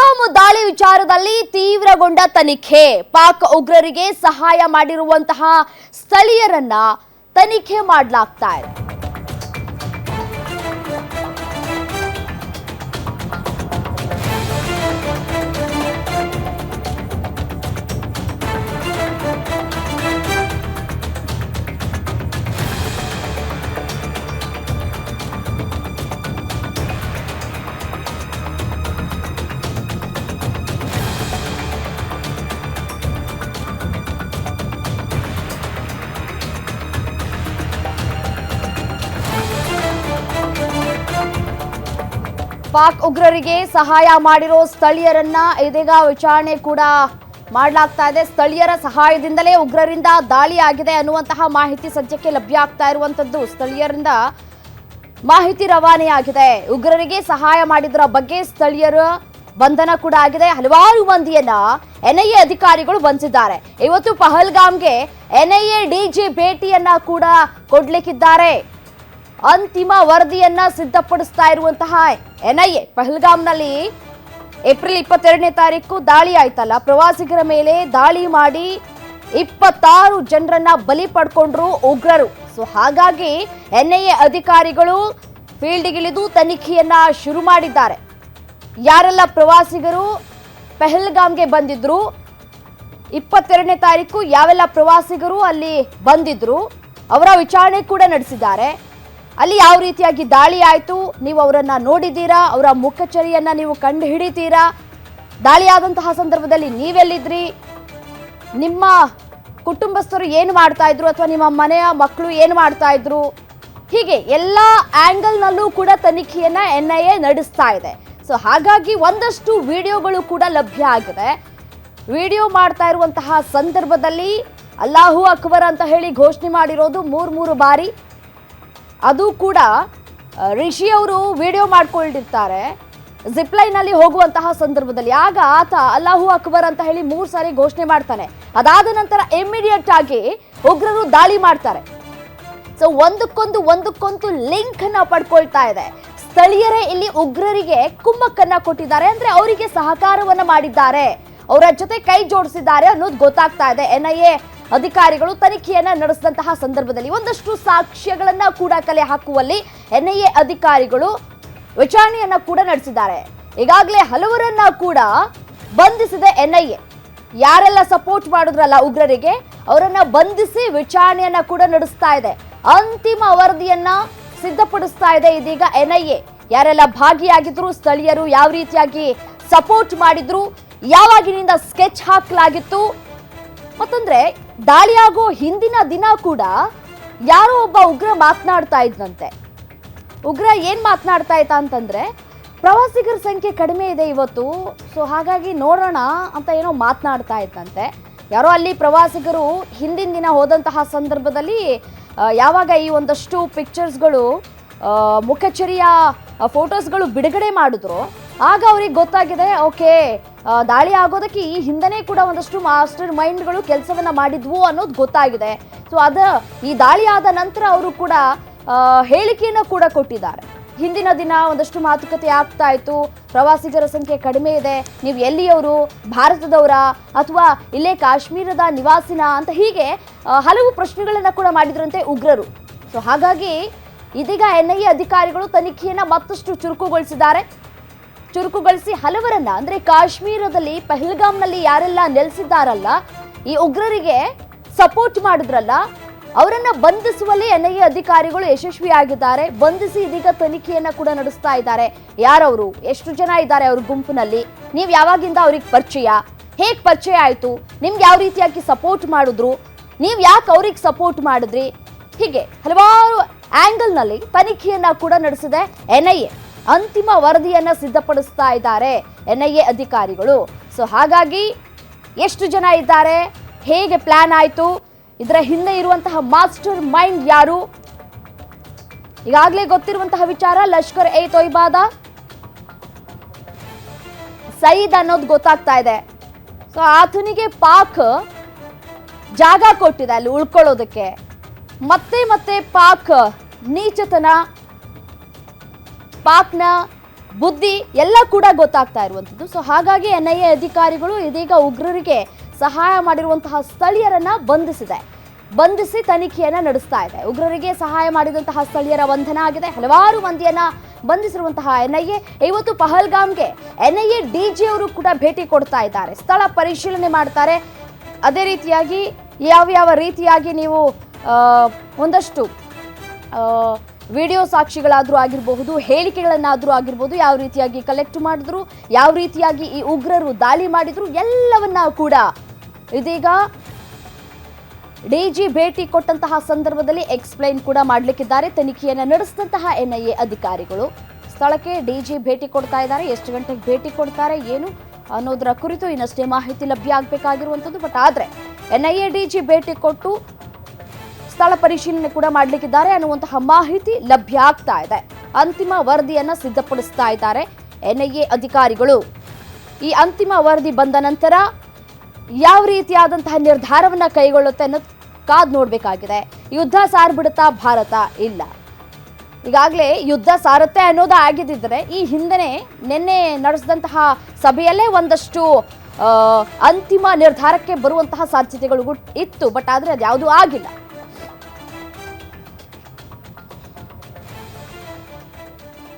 ಪಹಲ್ಗಾಮ್ ದಾಳಿ ವಿಚಾರದಲ್ಲಿ ತೀವ್ರಗೊಂಡ ತನಿಖೆ. ಪಾಕ್ ಉಗ್ರರಿಗೆ ಸಹಾಯ ಮಾಡಿರುವಂತಹ ಸ್ಥಳೀಯರನ್ನ ತನಿಖೆ ಮಾಡಲಾಗ್ತಾ ಇದೆ. ಪಾಕ್ ಉಗ್ರರಿಗೆ ಸಹಾಯ ಮಾಡಿರೋ ಸ್ಥಳೀಯರನ್ನ ಇದೀಗ ವಿಚಾರಣೆ ಕೂಡ ಮಾಡಲಾಗ್ತಾ ಇದೆ. ಸ್ಥಳೀಯರ ಸಹಾಯದಿಂದಲೇ ಉಗ್ರರಿಂದ ದಾಳಿ ಆಗಿದೆ ಅನ್ನುವಂತಹ ಮಾಹಿತಿ ಸದ್ಯಕ್ಕೆ ಲಭ್ಯ ಆಗ್ತಾ ಇರುವಂತದ್ದು. ಸ್ಥಳೀಯರಿಂದ ಮಾಹಿತಿ ರವಾನೆಯಾಗಿದೆ. ಉಗ್ರರಿಗೆ ಸಹಾಯ ಮಾಡಿದ್ರ ಬಗ್ಗೆ ಸ್ಥಳೀಯರ ಬಂಧನ ಕೂಡ ಆಗಿದೆ. ಹಲವಾರು ಮಂದಿಯನ್ನ ಎನ್ಐಎ ಅಧಿಕಾರಿಗಳು ಬಂಧಿಸಿದ್ದಾರೆ. ಇವತ್ತು ಪಹಲ್ಗಾಮ್ಗೆ ಎನ್ಐಎ ಡಿಜಿ ಭೇಟಿಯನ್ನ ಕೂಡ ಕೊಡ್ಲಿಕ್ಕಿದ್ದಾರೆ. ಅಂತಿಮ ವರದಿಯನ್ನ ಸಿದ್ಧಪಡಿಸ್ತಾ ಇರುವಂತಹ ಎನ್ಐಎ ಪಹಲ್ಗಾಮ್ನಲ್ಲಿ ಏಪ್ರಿಲ್ 22ನೇ ತಾರೀಕು ದಾಳಿ ಆಯ್ತಲ್ಲ, ಪ್ರವಾಸಿಗರ ಮೇಲೆ ದಾಳಿ ಮಾಡಿ 26 ಜನರನ್ನ ಬಲಿ ಪಡ್ಕೊಂಡ್ರು ಉಗ್ರರು. ಸೊ ಹಾಗಾಗಿ ಎನ್ಐಎ ಅಧಿಕಾರಿಗಳು ಫೀಲ್ಡ್ಗಿಳಿದು ತನಿಖೆಯನ್ನ ಶುರು ಮಾಡಿದ್ದಾರೆ. ಯಾರೆಲ್ಲ ಪ್ರವಾಸಿಗರು ಪಹಲ್ಗಾಮ್ಗೆ ಬಂದಿದ್ರು, 22ನೇ ತಾರೀಕು ಯಾವೆಲ್ಲ ಪ್ರವಾಸಿಗರು ಅಲ್ಲಿ ಬಂದಿದ್ರು, ಅವರ ವಿಚಾರಣೆ ಕೂಡ ನಡೆಸಿದ್ದಾರೆ. ಅಲ್ಲಿ ಯಾವ ರೀತಿಯಾಗಿ ದಾಳಿ ಆಯಿತು, ನೀವು ಅವರನ್ನ ನೋಡಿದ್ದೀರಾ, ಅವರ ಮುಖಚರಿಯನ್ನ ನೀವು ಕಂಡು ಹಿಡಿತೀರಾ, ದಾಳಿ ಆದಂತಹ ಸಂದರ್ಭದಲ್ಲಿ ನೀವೆಲ್ಲಿದ್ರಿ, ನಿಮ್ಮ ಕುಟುಂಬಸ್ಥರು ಏನು ಮಾಡ್ತಾ ಇದ್ರು ಅಥವಾ ನಿಮ್ಮ ಮನೆಯ ಮಕ್ಕಳು ಏನು ಮಾಡ್ತಾ ಇದ್ರು, ಹೀಗೆ ಎಲ್ಲ ಆಂಗಲ್ನಲ್ಲೂ ಕೂಡ ತನಿಖೆಯನ್ನ ಎನ್ಐಎ ನಡೆಸ್ತಾ ಇದೆ. ಸೊ ಹಾಗಾಗಿ ಒಂದಷ್ಟು ವಿಡಿಯೋಗಳು ಕೂಡ ಲಭ್ಯ ಆಗಿದೆ. ವಿಡಿಯೋ ಮಾಡ್ತಾ ಇರುವಂತಹ ಸಂದರ್ಭದಲ್ಲಿ ಅಲ್ಲಾಹು ಅಕ್ಬರ್ ಅಂತ ಹೇಳಿ ಘೋಷಣೆ ಮಾಡಿರೋದು ಮೂರು ಬಾರಿ. ಅದು ಕೂಡ ರಿಷಿ ಅವರು ವಿಡಿಯೋ ಮಾಡ್ಕೊಂಡಿರ್ತಾರೆ ಜಿಪ್ಲೈನ್ ಅಲ್ಲಿ ಹೋಗುವಂತಹ ಸಂದರ್ಭದಲ್ಲಿ. ಆಗ ಆತ ಅಲ್ಲಾಹು ಅಕ್ಬರ್ ಅಂತ ಹೇಳಿ 3 ಸಾರಿ ಘೋಷಣೆ ಮಾಡ್ತಾನೆ. ಅದಾದ ನಂತರ ಇಮಿಡಿಯೇಟ್ ಆಗಿ ಉಗ್ರರು ದಾಳಿ ಮಾಡ್ತಾರೆ. ಸೊ ಒಂದಕ್ಕೊಂದು ಲಿಂಕ್ ಅನ್ನ ಪಡ್ಕೊಳ್ತಾ ಇದೆ. ಸ್ಥಳೀಯರೇ ಇಲ್ಲಿ ಉಗ್ರರಿಗೆ ಕುಮ್ಮಕ್ಕನ್ನ ಕೊಟ್ಟಿದ್ದಾರೆ, ಅಂದ್ರೆ ಅವರಿಗೆ ಸಹಕಾರವನ್ನ ಮಾಡಿದ್ದಾರೆ, ಅವರ ಜೊತೆ ಕೈ ಜೋಡಿಸಿದ್ದಾರೆ ಅನ್ನೋದು ಗೊತ್ತಾಗ್ತಾ ಇದೆ. ಎನ್ಐಎ ಅಧಿಕಾರಿಗಳು ತನಿಖೆಯನ್ನ ನಡೆಸಿದಂತಹ ಸಂದರ್ಭದಲ್ಲಿ ಒಂದಷ್ಟು ಸಾಕ್ಷ್ಯಗಳನ್ನ ಕೂಡ ಕಲೆ ಹಾಕುವಲ್ಲಿ ಎನ್ಐಎ ಅಧಿಕಾರಿಗಳು ವಿಚಾರಣೆಯನ್ನ ಕೂಡ ನಡೆಸಿದ್ದಾರೆ. ಈಗಾಗಲೇ ಹಲವರನ್ನ ಕೂಡ ಬಂಧಿಸಿದೆ ಎನ್ಐಎ. ಯಾರೆಲ್ಲ ಸಪೋರ್ಟ್ ಮಾಡಿದ್ರಲ್ಲ ಉಗ್ರರಿಗೆ ಅವರನ್ನ ಬಂಧಿಸಿ ವಿಚಾರಣೆಯನ್ನ ಕೂಡ ನಡೆಸ್ತಾ ಇದೆ. ಅಂತಿಮ ವರದಿಯನ್ನ ಸಿದ್ಧಪಡಿಸ್ತಾ ಇದೆ ಇದೀಗ ಎನ್ಐಎ. ಯಾರೆಲ್ಲ ಭಾಗಿಯಾಗಿದ್ರು, ಸ್ಥಳೀಯರು ಯಾವ ರೀತಿಯಾಗಿ ಸಪೋರ್ಟ್ ಮಾಡಿದ್ರು, ಯಾವಾಗಿನಿಂದ ಸ್ಕೆಚ್ ಹಾಕಲಾಗಿತ್ತು, ಮತ್ತಂದ್ರೆ ದಾಳಿಯಾಗೋ ಹಿಂದಿನ ದಿನ ಕೂಡ ಯಾರೋ ಒಬ್ಬ ಉಗ್ರ ಮಾತನಾಡ್ತಾ ಇದ್ದಂತೆ. ಉಗ್ರ ಏನ್ ಮಾತನಾಡ್ತಾ ಇದ್ದ ಅಂತಂದ್ರೆ, ಪ್ರವಾಸಿಗರ ಸಂಖ್ಯೆ ಕಡಿಮೆ ಇದೆ ಇವತ್ತು, ಸೊ ಹಾಗಾಗಿ ನೋಡೋಣ ಅಂತ ಏನೋ ಮಾತನಾಡ್ತಾ ಇದ್ದಂತೆ. ಯಾರೋ ಅಲ್ಲಿ ಪ್ರವಾಸಿಗರು ಹಿಂದಿನ ದಿನ ಹೋದಂತಹ ಸಂದರ್ಭದಲ್ಲಿ ಯಾವಾಗ ಈ ಒಂದಷ್ಟು ಪಿಕ್ಚರ್ಸ್ಗಳು ಮುಖಚರಿಯ ಫೋಟೋಸ್ಗಳು ಬಿಡುಗಡೆ ಮಾಡಿದ್ರು, ಆಗ ಅವ್ರಿಗೆ ಗೊತ್ತಾಗಿದೆ ಓಕೆ ದಾಳಿ ಆಗೋದಕ್ಕೆ ಈ ಹಿಂದನೇ ಕೂಡ ಒಂದಷ್ಟು ಮಾಸ್ಟರ್ ಮೈಂಡ್ಗಳು ಕೆಲಸವನ್ನ ಮಾಡಿದ್ವು ಅನ್ನೋದು ಗೊತ್ತಾಗಿದೆ. ಸೊ ಈ ದಾಳಿ ಆದ ನಂತರ ಅವರು ಕೂಡ ಹೇಳಿಕೆಯನ್ನು ಕೂಡ ಕೊಟ್ಟಿದ್ದಾರೆ. ಹಿಂದಿನ ದಿನ ಒಂದಷ್ಟು ಮಾತುಕತೆ ಆಗ್ತಾ ಇತ್ತು, ಪ್ರವಾಸಿಗರ ಸಂಖ್ಯೆ ಕಡಿಮೆ ಇದೆ, ನೀವು ಎಲ್ಲಿಯವರು, ಭಾರತದವರ ಅಥವಾ ಇಲ್ಲೇ ಕಾಶ್ಮೀರದ ನಿವಾಸಿನ ಅಂತ ಹೀಗೆ ಹಲವು ಪ್ರಶ್ನೆಗಳನ್ನ ಕೂಡ ಮಾಡಿದ್ರಂತೆ ಉಗ್ರರು. ಸೊ ಹಾಗಾಗಿ ಇದೀಗ ಎನ್ಐಎ ಅಧಿಕಾರಿಗಳು ತನಿಖೆಯನ್ನ ಮತ್ತಷ್ಟು ಚುರುಕುಗೊಳಿಸಿ ಹಲವರನ್ನ, ಅಂದ್ರೆ ಕಾಶ್ಮೀರದಲ್ಲಿ ಪಹಲ್ಗಾಮ್ನಲ್ಲಿ ಯಾರೆಲ್ಲ ನೆಲೆಸಿದ್ದಾರಲ್ಲ, ಈ ಉಗ್ರರಿಗೆ ಸಪೋರ್ಟ್ ಮಾಡಿದ್ರಲ್ಲ, ಅವರನ್ನ ಬಂಧಿಸುವಲ್ಲಿ ಎನ್ಐಎ ಅಧಿಕಾರಿಗಳು ಯಶಸ್ವಿಯಾಗಿದ್ದಾರೆ. ಬಂಧಿಸಿ ಇದೀಗ ತನಿಖೆಯನ್ನ ಕೂಡ ನಡೆಸ್ತಾ ಇದ್ದಾರೆ. ಯಾರವರು, ಎಷ್ಟು ಜನ ಇದ್ದಾರೆ ಅವ್ರ ಗುಂಪಿನಲ್ಲಿ, ನೀವು ಯಾವಾಗಿಂದ ಅವ್ರಿಗೆ ಪರಿಚಯ, ಹೇಗೆ ಪರಿಚಯ ಆಯಿತು, ನಿಮ್ಗೆ ಯಾವ ರೀತಿಯಾಗಿ ಸಪೋರ್ಟ್ ಮಾಡಿದ್ರು, ನೀವು ಯಾಕೆ ಅವ್ರಿಗೆ ಸಪೋರ್ಟ್ ಮಾಡಿದ್ರಿ, ಹೀಗೆ ಹಲವಾರು ಆಂಗಲ್ನಲ್ಲಿ ತನಿಖೆಯನ್ನ ಕೂಡ ನಡೆಸಿದೆ ಎನ್ಐಎ. ಅಂತಿಮ ವರದಿಯನ್ನ ಸಿದ್ಧಪಡಿಸ್ತಾ ಇದ್ದಾರೆ ಎನ್ಐಎ ಅಧಿಕಾರಿಗಳು. ಸೊ ಹಾಗಾಗಿ ಎಷ್ಟು ಜನ ಇದ್ದಾರೆ, ಹೇಗೆ ಪ್ಲಾನ್ ಆಯಿತು, ಇದರ ಹಿಂದೆ ಇರುವಂತಹ ಮಾಸ್ಟರ್ ಮೈಂಡ್ ಯಾರು, ಈಗಾಗಲೇ ಗೊತ್ತಿರುವಂತಹ ವಿಚಾರ. ಲಷ್ಕರ್ ಎ ತೊಯ್ಬಾದ ಸಯೀದ್ ಅನ್ನೋದು ಗೊತ್ತಾಗ್ತಾ ಇದೆ. ಸೊ ಆತನಿಗೆ ಪಾಕ್ ಜಾಗ ಕೊಟ್ಟಿದೆ ಅಲ್ಲಿ ಉಳ್ಕೊಳ್ಳೋದಕ್ಕೆ. ಮತ್ತೆ ಪಾಕ್ ನೀಚತನ, ಪಾಕ್ನ ಬುದ್ಧಿ ಎಲ್ಲ ಕೂಡ ಗೊತ್ತಾಗ್ತಾ ಇರುವಂಥದ್ದು. ಸೊ ಹಾಗಾಗಿ NIA ಅಧಿಕಾರಿಗಳು ಇದೀಗ ಉಗ್ರರಿಗೆ ಸಹಾಯ ಮಾಡಿರುವಂತಹ ಸ್ಥಳೀಯರನ್ನ ಬಂಧಿಸಿ ತನಿಖೆಯನ್ನ ನಡೆಸ್ತಾ ಇದೆ. ಉಗ್ರರಿಗೆ ಸಹಾಯ ಮಾಡಿದಂತಹ ಸ್ಥಳೀಯರ ಬಂಧನ ಆಗಿದೆ. ಹಲವಾರು ಮಂದಿಯನ್ನ ಬಂಧಿಸಿರುವಂತಹ NIA ಇವತ್ತು ಪಹಲ್ಗಾಮ್ಗೆ NIA DG ಅವರು ಕೂಡ ಭೇಟಿ ಕೊಡ್ತಾ ಇದ್ದಾರೆ, ಸ್ಥಳ ಪರಿಶೀಲನೆ ಮಾಡ್ತಾರೆ. ಅದೇ ರೀತಿಯಾಗಿ ಯಾವ ರೀತಿಯಾಗಿ ನೀವು ಒಂದಷ್ಟು ವಿಡಿಯೋ ಸಾಕ್ಷಿಗಳಾದರೂ ಆಗಿರಬಹುದು, ಹೇಳಿಕೆಗಳನ್ನಾದರೂ ಆಗಿರ್ಬೋದು, ಯಾವ ರೀತಿಯಾಗಿ ಕಲೆಕ್ಟ್ ಮಾಡಿದ್ರು, ಯಾವ ರೀತಿಯಾಗಿ ಈ ಉಗ್ರರು ದಾಳಿ ಮಾಡಿದ್ರು, ಎಲ್ಲವನ್ನ ಕೂಡ ಇದೀಗ DG ಭೇಟಿ ಕೊಟ್ಟಂತಹ ಸಂದರ್ಭದಲ್ಲಿ ಎಕ್ಸ್ಪ್ಲೈನ್ ಕೂಡ ಮಾಡಲಿಕ್ಕಿದ್ದಾರೆ. ತನಿಖೆಯನ್ನು ನಡೆಸಿದಂತಹ NIA ಅಧಿಕಾರಿಗಳು ಸ್ಥಳಕ್ಕೆ DG ಭೇಟಿ ಕೊಡ್ತಾ ಇದ್ದಾರೆ. ಎಷ್ಟು ಗಂಟೆಗೆ ಭೇಟಿ ಕೊಡ್ತಾರೆ ಏನು ಅನ್ನೋದರ ಕುರಿತು ಇನ್ನಷ್ಟೇ ಮಾಹಿತಿ ಲಭ್ಯ ಆಗಬೇಕಾಗಿರುವಂಥದ್ದು. ಬಟ್ ಆದರೆ NIA DG ಭೇಟಿ ಕೊಟ್ಟು ಸ್ಥಳ ಪರಿಶೀಲನೆ ಕೂಡ ಮಾಡಲಿಕ್ಕಿದ್ದಾರೆ ಅನ್ನುವಂತಹ ಮಾಹಿತಿ ಲಭ್ಯ ಆಗ್ತಾ ಇದೆ. ಅಂತಿಮ ವರದಿಯನ್ನ ಸಿದ್ಧಪಡಿಸ್ತಾ ಇದ್ದಾರೆ NIA ಅಧಿಕಾರಿಗಳು. ಈ ಅಂತಿಮ ವರದಿ ಬಂದ ನಂತರ ಯಾವ ರೀತಿಯಾದಂತಹ ನಿರ್ಧಾರವನ್ನ ಕೈಗೊಳ್ಳುತ್ತೆ ಅನ್ನೋದು ಕಾದ್ ನೋಡ್ಬೇಕಾಗಿದೆ. ಯುದ್ಧ ಸಾರ್ಬಿಡುತ್ತಾ ಭಾರತ? ಇಲ್ಲ, ಈಗಾಗಲೇ ಯುದ್ಧ ಸಾರುತ್ತೆ ಅನ್ನೋದು ಆಗಿದ್ದರೆ ಈ ಹಿಂದೆನೆ ನಿನ್ನೆ ನಡೆಸಿದಂತಹ ಸಭೆಯಲ್ಲೇ ಒಂದಷ್ಟು ಅಂತಿಮ ನಿರ್ಧಾರಕ್ಕೆ ಬರುವಂತಹ ಸಾಧ್ಯತೆಗಳು ಇತ್ತು. ಬಟ್ ಆದರೆ ಅದು ಯಾವುದೂ ಆಗಿಲ್ಲ.